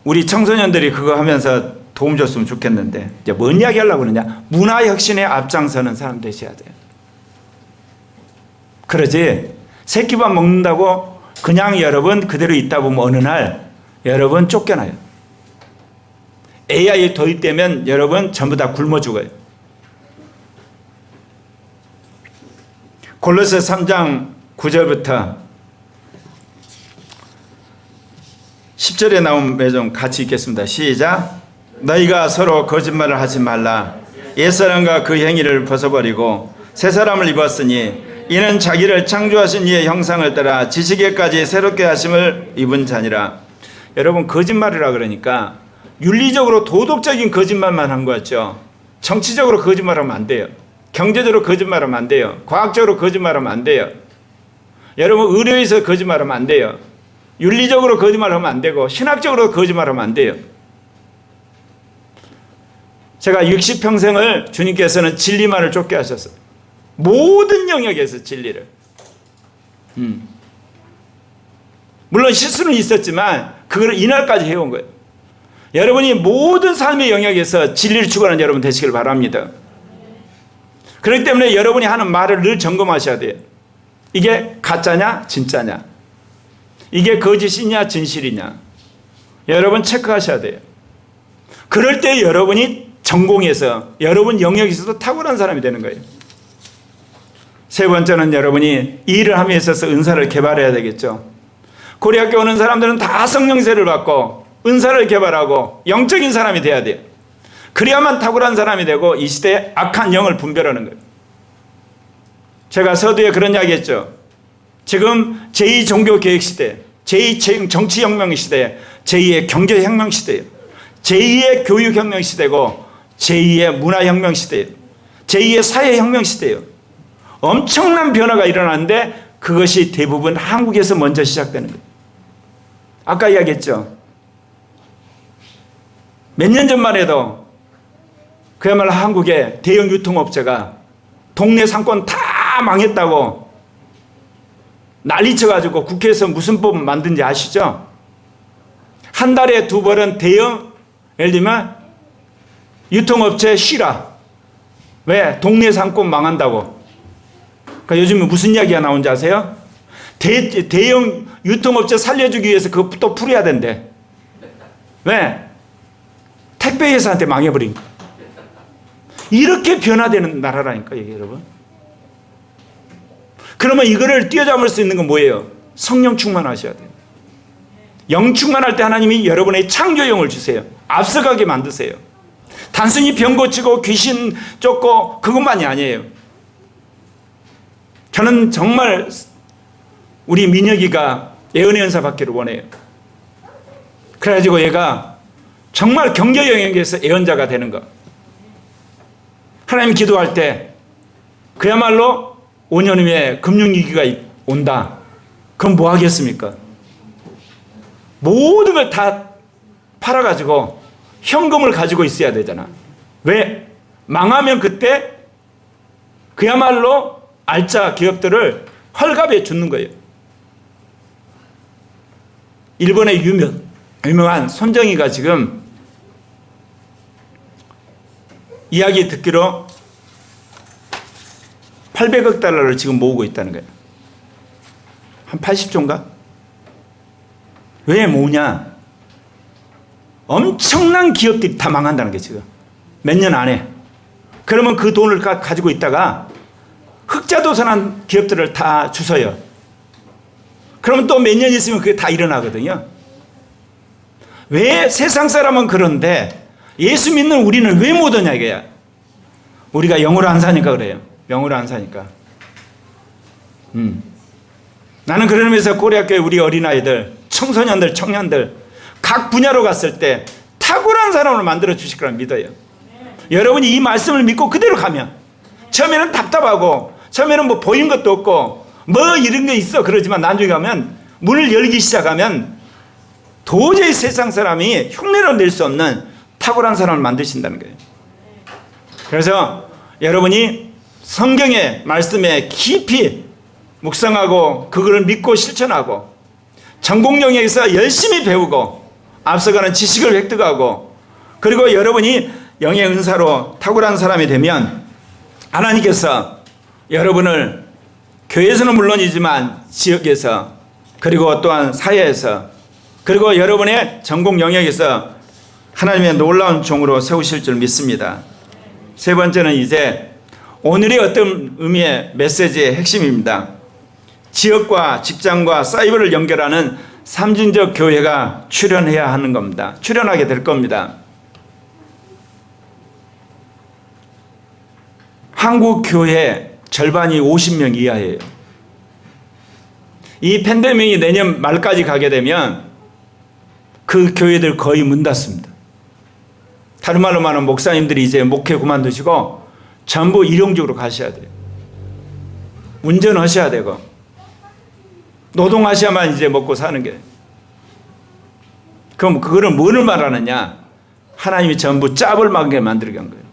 우리 청소년들이 그거 하면서 도움 줬으면 좋겠는데 이제 뭔 이야기 하려고 그러냐. 문화혁신에 앞장서는 사람 되셔야 돼요. 그러지 새끼밥 먹는다고 그냥 여러분 그대로 있다 보면 어느 날 여러분 쫓겨나요. AI 도입되면 여러분 전부 다 굶어 죽어요. 골로새 3장 9절부터 10절에 나온 좀 같이 읽겠습니다. 시작. 너희가 서로 거짓말을 하지 말라. 옛사람과 그 행위를 벗어버리고 새 사람을 입었으니 이는 자기를 창조하신 이의 형상을 따라 지식에까지 새롭게 하심을 입은 자니라. 여러분 거짓말이라 그러니까 윤리적으로 도덕적인 거짓말만 한 거였죠. 정치적으로 거짓말하면 안 돼요. 경제적으로 거짓말하면 안 돼요. 과학적으로 거짓말하면 안 돼요. 여러분 의료에서 거짓말하면 안 돼요. 윤리적으로 거짓말하면 안 되고 신학적으로 거짓말하면 안 돼요. 제가 60평생을 주님께서는 진리만을 쫓게 하셨어요. 모든 영역에서 진리를. 물론 실수는 있었지만 그걸 이날까지 해온 거예요. 여러분이 모든 삶의 영역에서 진리를 추구하는 여러분 되시길 바랍니다. 그렇기 때문에 여러분이 하는 말을 늘 점검하셔야 돼요. 이게 가짜냐 진짜냐, 이게 거짓이냐 진실이냐, 여러분 체크하셔야 돼요. 그럴 때 여러분이 전공에서 여러분 영역에서도 탁월한 사람이 되는 거예요. 세 번째는 여러분이 이 일을 함에 있어서 은사를 개발해야 되겠죠. 고려학교 오는 사람들은 다 성령세를 받고 은사를 개발하고 영적인 사람이 돼야 돼요. 그래야만 탁월한 사람이 되고 이 시대에 악한 영을 분별하는 거예요. 제가 서두에 그런 이야기 했죠. 지금 제2종교개혁 시대, 제2정치혁명 시대, 제2의 경제혁명 시대예요. 제2의 교육혁명 시대고 제2의 문화혁명 시대예요. 제2의 사회혁명 시대예요. 엄청난 변화가 일어나는데 그것이 대부분 한국에서 먼저 시작되는 거예요. 아까 이야기했죠. 몇 년 전만 해도 그야말로 한국의 대형 유통업체가 동네 상권 다 망했다고 난리쳐가지고 국회에서 무슨 법 만든지 아시죠? 한 달에 2번은 대형, 예를 들면 유통업체 쉬라. 왜? 동네 상권 망한다고. 그러니까 요즘에 무슨 이야기가 나온지 아세요? 대형 유통업체 살려주기 위해서 그거 또 풀어야 된대. 왜? 택배회사한테 망해버리니까. 이렇게 변화되는 나라라니까 이게 여러분. 그러면 이거를 뛰어잡을 수 있는 건 뭐예요? 성령 충만하셔야 돼요. 영 충만할 때 하나님이 여러분의 창조영을 주세요. 앞서가게 만드세요. 단순히 병 고치고 귀신 쫓고 그것만이 아니에요. 저는 정말 우리 민혁이가 예언의 은사 받기를 원해요. 그래가지고 얘가 정말 경제 영역에서 예언자가 되는 것. 하나님 기도할 때 그야말로 5년 후에 금융위기가 온다. 그럼 뭐 하겠습니까? 모든 걸 다 팔아가지고 현금을 가지고 있어야 되잖아. 왜? 망하면 그때 그야말로 알짜 기업들을 헐값에 주는 거예요. 일본의 유명한 손정희가 지금 이야기 듣기로 800억 달러를 지금 모으고 있다는 거예요. 한 80조인가? 왜 모으냐? 엄청난 기업들이 다 망한다는 게 지금 몇 년 안에. 그러면 그 돈을 가지고 있다가 흑자도산한 기업들을 다 주서요. 그러면 또 몇 년 있으면 그게 다 일어나거든요. 왜 세상 사람은 그런데 예수 믿는 우리는 왜 못 오냐 이거야. 우리가 영으로 안 사니까 그래요. 영으로 안 사니까. 나는 그런 의미에서 고려학교에 우리 어린아이들, 청소년들, 청년들 각 분야로 갔을 때 탁월한 사람을 만들어 주실 거라 믿어요. 여러분이 이 말씀을 믿고 그대로 가면 처음에는 답답하고 처음에는 뭐 보이는 것도 없고 뭐 이런 게 있어 그러지만 나중에 가면 문을 열기 시작하면 도저히 세상 사람이 흉내로 낼 수 없는 탁월한 사람을 만드신다는 거예요. 그래서 여러분이 성경의 말씀에 깊이 묵상하고 그걸 믿고 실천하고 전공 영역에서 열심히 배우고 앞서가는 지식을 획득하고 그리고 여러분이 영의 은사로 탁월한 사람이 되면 하나님께서 여러분을 교회에서는 물론이지만 지역에서 그리고 또한 사회에서 그리고 여러분의 전공 영역에서 하나님의 놀라운 종으로 세우실 줄 믿습니다. 세 번째는 이제 오늘의 어떤 의미의 메시지의 핵심입니다. 지역과 직장과 사이버를 연결하는 삼진적 교회가 출현해야 하는 겁니다. 출현하게 될 겁니다. 한국 교회 절반이 50명 이하예요. 이 팬데믹이 내년 말까지 가게 되면 그 교회들 거의 문 닫습니다. 다른 말로 말하면 목사님들이 이제 목회 그만두시고 전부 일용직으로 가셔야 돼요. 운전하셔야 되고 노동하셔야만 이제 먹고 사는 게. 그럼 그거는 뭐를 말하느냐? 하나님이 전부 짭을 막게 만들게 한 거예요.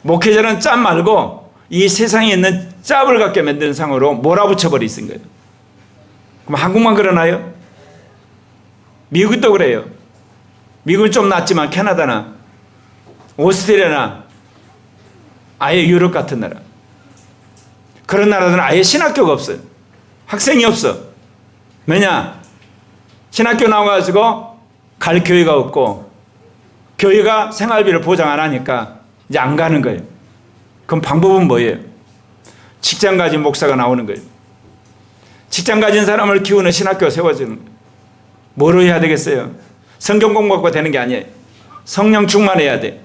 목회자는 짭 말고 이 세상에 있는 짭을 갖게 만드는 상으로 몰아붙여 버리신 거예요. 그럼 한국만 그러나요? 미국도 그래요. 미국은 좀 낫지만 캐나다나 오스트레일리아나 아예 유럽 같은 나라, 그런 나라들은 아예 신학교가 없어요. 학생이 없어. 왜냐? 신학교 나와가지고 갈 교회가 없고 교회가 생활비를 보장 안 하니까 이제 안 가는 거예요. 그럼 방법은 뭐예요? 직장 가진 목사가 나오는 거예요. 직장 가진 사람을 키우는 신학교가 세워지는 거예요. 뭐로 해야 되겠어요? 성경 공부가 되는 게 아니에요. 성령 충만해야 돼.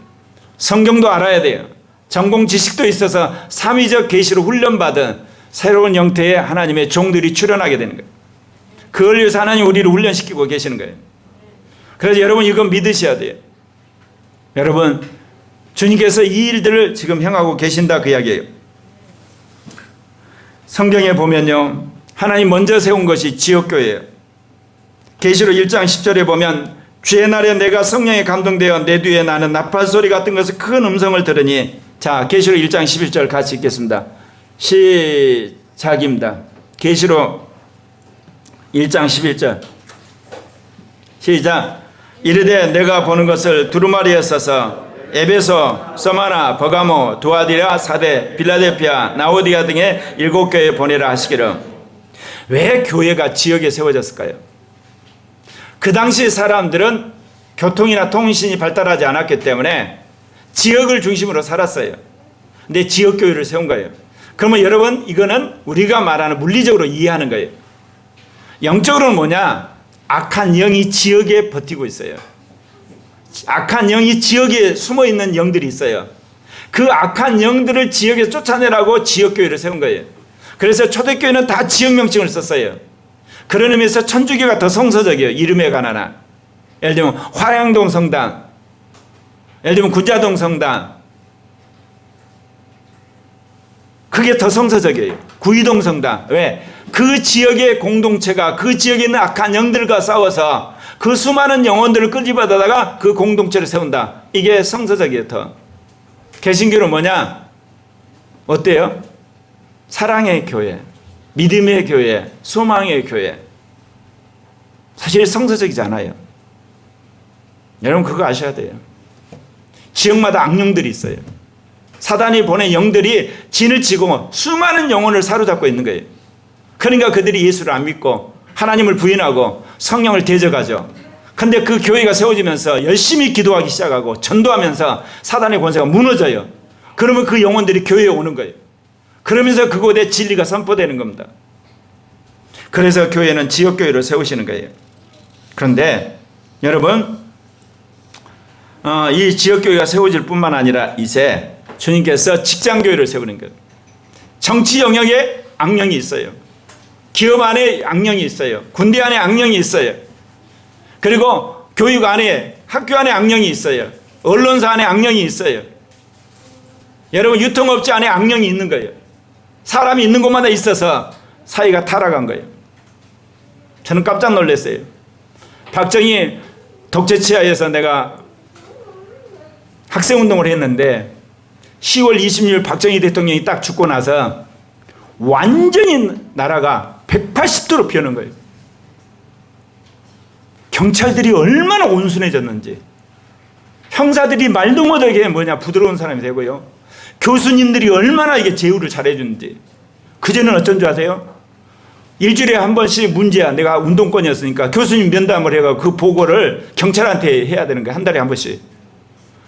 성경도 알아야 돼요. 전공 지식도 있어서 삼위적 계시로 훈련받은 새로운 형태의 하나님의 종들이 출현하게 되는 거예요. 그걸 위해서 하나님 우리를 훈련시키고 계시는 거예요. 그래서 여러분 이거 믿으셔야 돼요. 여러분 주님께서 이 일들을 지금 행하고 계신다 그 이야기예요. 성경에 보면요, 하나님 먼저 세운 것이 지역교회예요. 계시록 1장 10절에 보면 주의 날에 내가 성령에 감동되어 내 뒤에 나는 나팔 소리 같은 것을 큰 음성을 들으니, 자 계시록 1장 11절 같이 읽겠습니다. 시작입니다. 계시록 1장 11절 시작. 이르되 내가 보는 것을 두루마리에 써서 에베소, 서마나, 버가모, 두아디라, 사데, 빌라델피아, 나오디아 등의 7교회에 보내라 하시기를. 왜 교회가 지역에 세워졌을까요? 그 당시 사람들은 교통이나 통신이 발달하지 않았기 때문에 지역을 중심으로 살았어요. 근데 지역교회를 세운 거예요. 그러면 여러분 이거는 우리가 말하는 물리적으로 이해하는 거예요. 영적으로는 뭐냐? 악한 영이 지역에 버티고 있어요. 악한 영이 지역에 숨어있는 영들이 있어요. 그 악한 영들을 지역에서 쫓아내라고 지역교회를 세운 거예요. 그래서 초대교회는 다 지역 명칭을 썼어요. 그런 의미에서 천주교가 더 성서적이에요. 이름에 관하나. 예를 들면 화양동 성당, 예를 들면 군자동 성당, 그게 더 성서적이에요. 구이동 성당. 왜? 그 지역의 공동체가 그 지역에 있는 악한 영들과 싸워서 그 수많은 영혼들을 끌집어다가 그 공동체를 세운다. 이게 성서적이에요. 더. 개신교는 뭐냐? 어때요? 사랑의 교회, 믿음의 교회, 소망의 교회. 사실 성서적이지 않아요. 여러분 그거 아셔야 돼요. 지역마다 악령들이 있어요. 사단이 보낸 영들이 진을 치고 수많은 영혼을 사로잡고 있는 거예요. 그러니까 그들이 예수를 안 믿고 하나님을 부인하고 성령을 대적하죠. 근데 그 교회가 세워지면서 열심히 기도하기 시작하고 전도하면서 사단의 권세가 무너져요. 그러면 그 영혼들이 교회에 오는 거예요. 그러면서 그곳에 진리가 선포되는 겁니다. 그래서 교회는 지역교회를 세우시는 거예요. 그런데 여러분 이 지역교회가 세워질 뿐만 아니라 이제 주님께서 직장교회를 세우는 거예요. 정치 영역에 악령이 있어요. 기업 안에 악령이 있어요. 군대 안에 악령이 있어요. 그리고 교육 안에, 학교 안에 악령이 있어요. 언론사 안에 악령이 있어요. 여러분 유통업체 안에 악령이 있는 거예요. 사람이 있는 곳마다 있어서 사회가 타락한 거예요. 저는 깜짝 놀랐어요. 박정희 독재 치하에서 내가 학생운동을 했는데 10월 26일 박정희 대통령이 딱 죽고 나서 완전히 나라가 180도로 변한 거예요. 경찰들이 얼마나 온순해졌는지, 형사들이 말도 못하게 부드러운 사람이 되고요. 교수님들이 얼마나 이게 제후를 잘해주는지. 그제는 어쩐 줄 아세요? 일주일에 한 번씩 문제야. 내가 운동권이었으니까 교수님 면담을 해가 그 보고를 경찰한테 해야 되는 거야. 한 달에 한 번씩.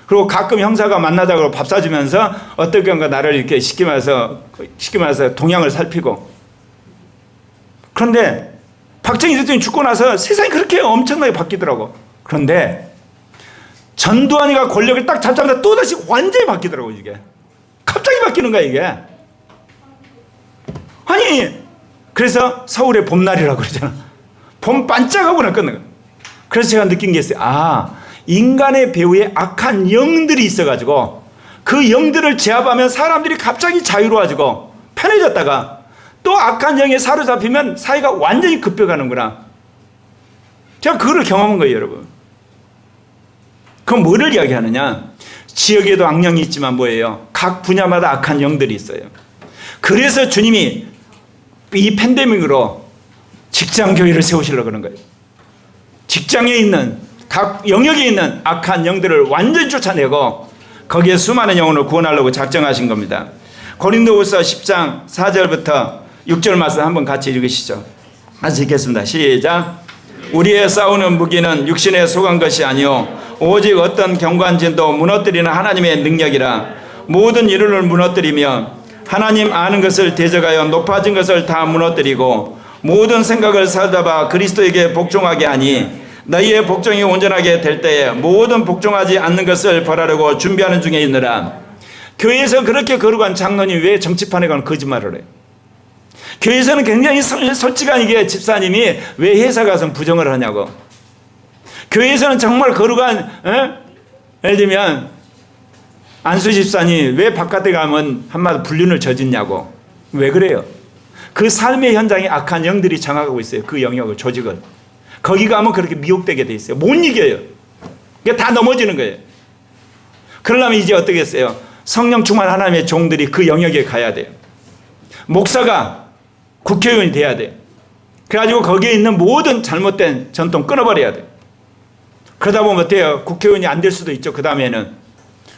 그리고 가끔 형사가 만나자고 밥 사주면서 어떤 경우가 나를 이렇게 시키면서 동향을 살피고. 그런데 박정희 대통령이 죽고 나서 세상이 그렇게 엄청나게 바뀌더라고. 그런데 전두환이가 권력을 딱 잡자마자 또다시 완전히 바뀌더라고, 이게. 갑자기 바뀌는 거야, 이게. 아니, 그래서 서울의 봄날이라고 그러잖아. 봄 반짝하고나 끝난 거야. 그래서 제가 느낀 게 있어요. 아, 인간의 배후에 악한 영들이 있어가지고 그 영들을 제압하면 사람들이 갑자기 자유로워지고 편해졌다가 또 악한 영에 사로잡히면 사회가 완전히 급변하는구나. 제가 그거를 경험한 거예요, 여러분. 그럼 뭐를 이야기하느냐? 지역에도 악령이 있지만 뭐예요? 각 분야마다 악한 영들이 있어요. 그래서 주님이 이 팬데믹으로 직장교회를 세우시려고 그러는 거예요. 직장에 있는 각 영역에 있는 악한 영들을 완전히 쫓아내고 거기에 수많은 영혼을 구원하려고 작정하신 겁니다. 고린도후서 10장 4절부터 6절 말씀 한번 같이 읽으시죠. 같이 읽겠습니다. 시작. 우리의 싸우는 무기는 육신에 속한 것이 아니요 오직 어떤 경관진도 무너뜨리는 하나님의 능력이라. 모든 이론을 무너뜨리며 하나님 아는 것을 대적하여 높아진 것을 다 무너뜨리고 모든 생각을 사로잡아 그리스도에게 복종하게 하니 너희의 복종이 온전하게 될 때에 모든 복종하지 않는 것을 벌하려고 준비하는 중에 있느라. 교회에서 그렇게 거룩한 장로님 왜 정치판에 가면 거짓말을 해요? 교회에서는 굉장히 솔직하게 집사님이 왜 회사 가서 부정을 하냐고. 교회에서는 정말 거룩한, 예를 들면 안수 집사님 왜 바깥에 가면 한마디 불륜을 저짓냐고. 왜 그래요? 그 삶의 현장에 악한 영들이 장악하고 있어요. 그 영역을, 조직을. 거기 가면 그렇게 미혹되게 돼 있어요. 못 이겨요. 그게 다 넘어지는 거예요. 그러려면 이제 어떻게 했어요? 성령 충만 하나님의 종들이 그 영역에 가야 돼요. 목사가 국회의원이 돼야 돼요. 그래가지고 거기에 있는 모든 잘못된 전통 끊어버려야 돼요. 그러다 보면 어때요? 국회의원이 안 될 수도 있죠. 그 다음에는.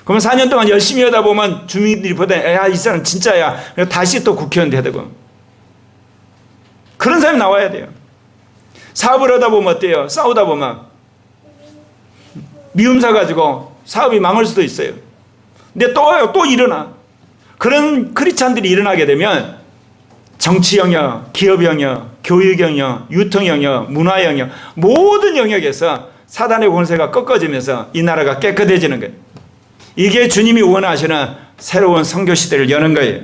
그러면 4년 동안 열심히 하다 보면 주민들이 보다 야, 이 사람 진짜야. 다시 또 국회의원 돼야 되고. 그런 사람이 나와야 돼요. 사업을 하다 보면 어때요? 싸우다 보면 미움사 가지고 사업이 망할 수도 있어요. 근데 또 일어나. 그런 크리스찬들이 일어나게 되면 정치 영역, 기업 영역, 교육 영역, 유통 영역, 문화 영역 모든 영역에서 사단의 권세가 꺾어지면서 이 나라가 깨끗해지는 거예요. 이게 주님이 원하시는 새로운 선교 시대를 여는 거예요.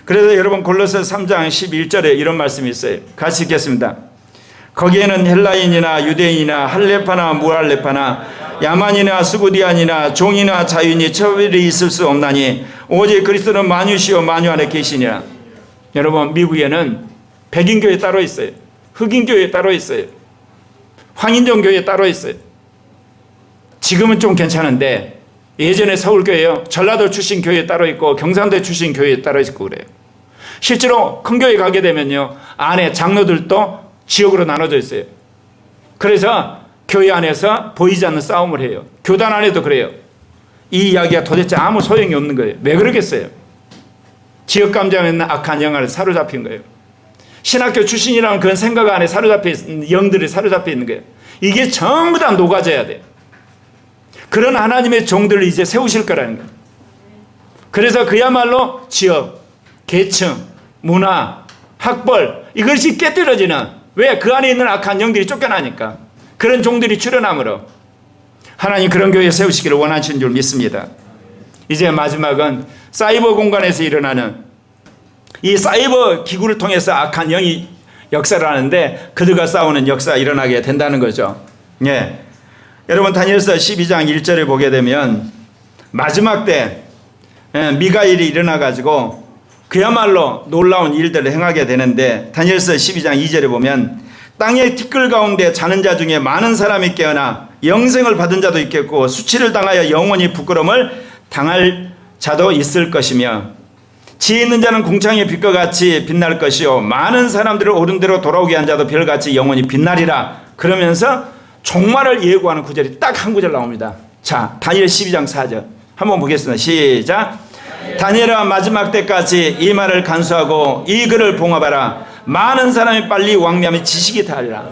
그래서 여러분 골로새 3장 11절에 이런 말씀이 있어요. 같이 읽겠습니다. 거기에는 헬라인이나 유대인이나 할레파나 무할레파나 야만이나 스구디안이나 종이나 자유인이 차별이 있을 수 없나니 오직 그리스도는 만유시요 만유 안에 계시니라. 여러분 미국에는 백인교회 따로 있어요. 흑인교회 따로 있어요. 황인종교회 따로 있어요. 지금은 좀 괜찮은데 예전에 서울교회요. 전라도 출신 교회 따로 있고 경상도 출신 교회 따로 있고 그래요. 실제로 큰 교회 가게 되면요. 안에 장로들도 지역으로 나눠져 있어요. 그래서 교회 안에서 보이지 않는 싸움을 해요. 교단 안에도 그래요. 이 이야기가 도대체 아무 소용이 없는 거예요. 왜 그러겠어요? 지역 감정에 있는 악한 영을 사로잡힌 거예요. 신학교 출신이라는 그런 생각 안에 사로잡힌 영들이 사로잡혀 있는 거예요. 이게 전부 다 녹아져야 돼요. 그런 하나님의 종들을 이제 세우실 거라는 거예요. 그래서 그야말로 지역, 계층, 문화, 학벌 이것이 깨뜨려지는 왜? 그 안에 있는 악한 영들이 쫓겨나니까. 그런 종들이 출현함으로 하나님 그런 교회 세우시기를 원하시는 줄 믿습니다. 이제 마지막은 사이버 공간에서 일어나는 이 사이버 기구를 통해서 악한 영이 역사를 하는데 그들과 싸우는 역사가 일어나게 된다는 거죠. 예. 여러분 다니엘서 12장 1절에 보게 되면 마지막 때 미가엘이 일어나가지고 그야말로 놀라운 일들을 행하게 되는데 다니엘서 12장 2절에 보면 땅의 티끌 가운데 자는 자 중에 많은 사람이 깨어나 영생을 받은 자도 있겠고 수치를 당하여 영원히 부끄러움을 당할 자도 있을 것이며 지혜 있는 자는 궁창의 빛과 같이 빛날 것이요 많은 사람들을 옳은 대로 돌아오게 한 자도 별같이 영원히 빛나리라. 그러면서 종말을 예고하는 구절이 딱 한 구절 나옵니다. 자, 다니엘 12장 4절 한번 보겠습니다. 시작. 다니엘아, 마지막 때까지 이 말을 간수하고 이 글을 봉합하라. 많은 사람이 빨리 왕래하면 지식이 다하리라.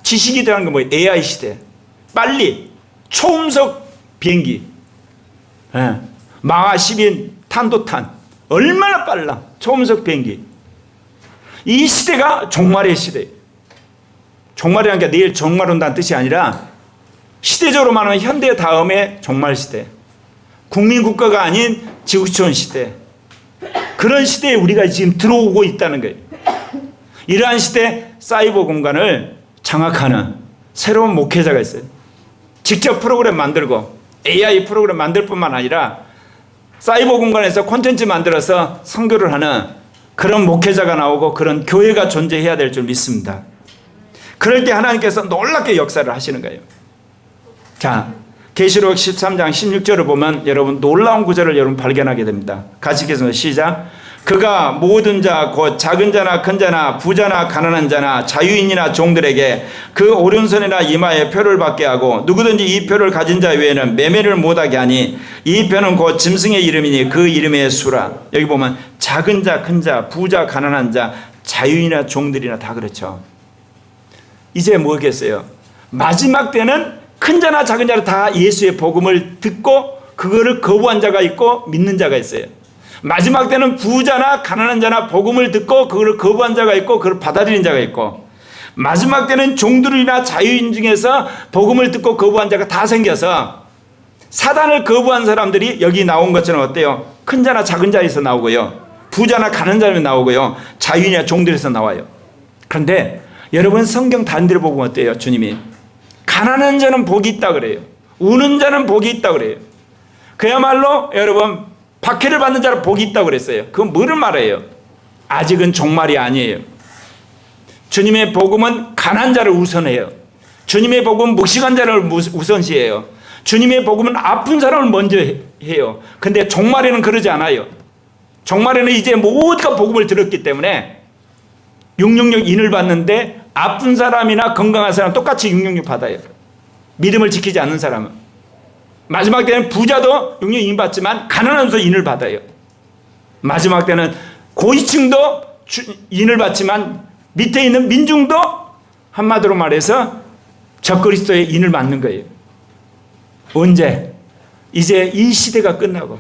지식이 더하는 건 뭐예요? AI 시대. 빨리 초음속 비행기, 마하 10인 탄도탄, 얼마나 빨라. 초음속 비행기. 이 시대가 종말의 시대예요. 종말이라는 게 내일 종말 온다는 뜻이 아니라 시대적으로 말하면 현대 다음에 종말 시대, 국민국가가 아닌 지구촌 시대, 그런 시대에 우리가 지금 들어오고 있다는 거예요. 이러한 시대 사이버 공간을 장악하는 새로운 목회자가 있어요. 직접 프로그램 만들고 AI 프로그램 만들 뿐만 아니라 사이버 공간에서 콘텐츠 만들어서 선교를 하는 그런 목회자가 나오고 그런 교회가 존재해야 될 줄 믿습니다. 그럴 때 하나님께서 놀랍게 역사를 하시는 거예요. 자, 계시록 13장 16절을 보면 여러분 놀라운 구절을 여러분 발견하게 됩니다. 같이 읽겠습니다. 시작. 그가 모든 자 곧 작은 자나 큰 자나 부자나 가난한 자나 자유인이나 종들에게 그 오른손이나 이마에 표를 받게 하고 누구든지 이 표를 가진 자 외에는 매매를 못하게 하니 이 표는 곧 짐승의 이름이니 그 이름의 수라. 여기 보면 작은 자, 큰 자, 부자, 가난한 자, 자유인이나 종들이나 다 그렇죠. 이제 뭐겠어요? 마지막 때는 큰 자나 작은 자나 다 예수의 복음을 듣고 그거를 거부한 자가 있고 믿는 자가 있어요. 마지막 때는 부자나 가난한 자나 복음을 듣고 그걸 거부한 자가 있고 그걸 받아들인 자가 있고, 마지막 때는 종들이나 자유인 중에서 복음을 듣고 거부한 자가 다 생겨서 사단을 거부한 사람들이 여기 나온 것처럼 어때요? 큰 자나 작은 자에서 나오고요, 부자나 가난한 자에서 나오고요, 자유인이나 종들에서 나와요. 그런데 여러분 성경 단대로 보고 어때요? 주님이 가난한 자는 복이 있다 그래요. 우는 자는 복이 있다 그래요. 그야말로 여러분 박해를 받는 자는 복이 있다고 그랬어요. 그건 뭐를 말해요? 아직은 종말이 아니에요. 주님의 복음은 가난한 자를 우선해요. 주님의 복음은 묵시간 자를 우선시해요. 주님의 복음은 아픈 사람을 먼저 해요. 근데 종말에는 그러지 않아요. 종말에는 이제 모두가 복음을 들었기 때문에 666 인을 받는데 아픈 사람이나 건강한 사람 똑같이 666 받아요. 믿음을 지키지 않는 사람은. 마지막 때는 부자도 666 인 받지만 가난한도 인을 받아요. 마지막 때는 고위층도 인을 받지만 밑에 있는 민중도 한마디로 말해서 적그리스도의 인을 받는 거예요. 언제? 이제 이 시대가 끝나고.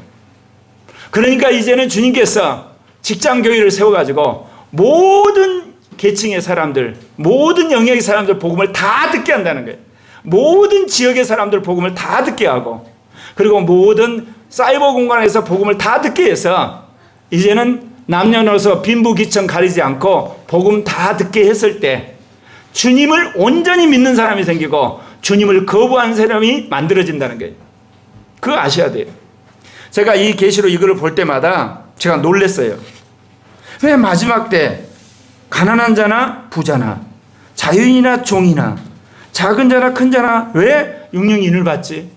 그러니까 이제는 주님께서 직장교회를 세워가지고 모든 계층의 사람들, 모든 영역의 사람들 복음을 다 듣게 한다는 거예요. 모든 지역의 사람들 복음을 다 듣게 하고, 그리고 모든 사이버 공간에서 복음을 다 듣게 해서 이제는 남녀노소 빈부귀천 가리지 않고 복음 다 듣게 했을 때 주님을 온전히 믿는 사람이 생기고 주님을 거부한 사람이 만들어진다는 거예요. 그거 아셔야 돼요. 제가 이 계시록 이거를 볼 때마다 제가 놀랐어요. 왜 마지막 때 가난한 자나 부자나 자유인이나 종이나 작은 자나 큰 자나 왜 육령인을 받지?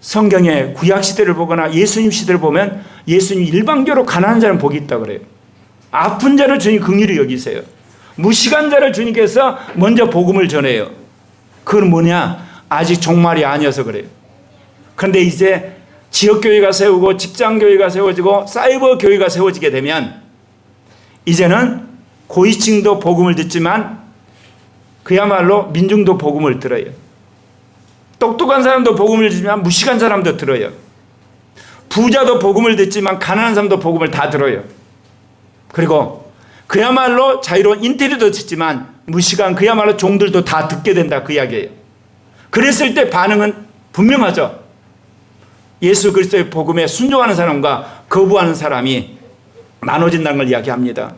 성경의 구약시대를 보거나 예수님 시대를 보면 예수님 일방적으로 가난한 자는 복이 있다고 그래요. 아픈 자를 주님 긍휼히 여기세요. 무식한 자를 주님께서 먼저 복음을 전해요. 그건 뭐냐? 아직 종말이 아니어서 그래요. 그런데 이제 지역교회가 세우고 직장교회가 세워지고 사이버 교회가 세워지게 되면 이제는 고위층도 복음을 듣지만 그야말로 민중도 복음을 들어요. 똑똑한 사람도 복음을 듣지만 무식한 사람도 들어요. 부자도 복음을 듣지만 가난한 사람도 복음을 다 들어요. 그리고 그야말로 자유로운 인테리어도 듣지만 무식한 그야말로 종들도 다 듣게 된다, 그 이야기예요. 그랬을 때 반응은 분명하죠. 예수 그리스도의 복음에 순종하는 사람과 거부하는 사람이 나눠진다는 걸 이야기합니다.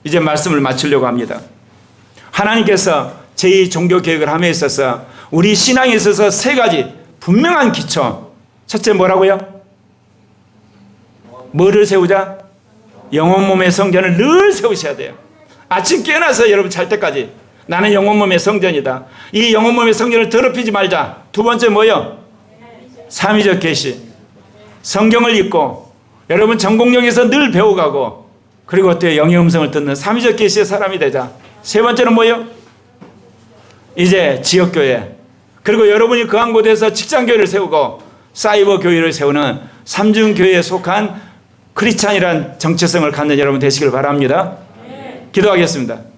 이제 말씀을 마치려고 합니다. 하나님께서 제2 종교개혁을 함에 있어서 우리 신앙에 있어서 세 가지 분명한 기초. 첫째 뭐라고요? 뭐를 세우자? 영혼 몸의 성전을 늘 세우셔야 돼요. 아침 깨어나서 여러분 잘 때까지 나는 영혼 몸의 성전이다. 이 영혼 몸의 성전을 더럽히지 말자. 두 번째 뭐요? 삼위적 계시. 성경을 읽고 여러분 전공역에서 늘 배워가고 그리고 어때요? 영의 음성을 듣는 삼위적 계시의 사람이 되자. 세 번째는 뭐예요? 이제 지역교회 그리고 여러분이 거한 곳에서 직장교회를 세우고 사이버 교회를 세우는 삼중교회에 속한 크리스찬이란 정체성을 갖는 여러분 되시길 바랍니다. 기도하겠습니다.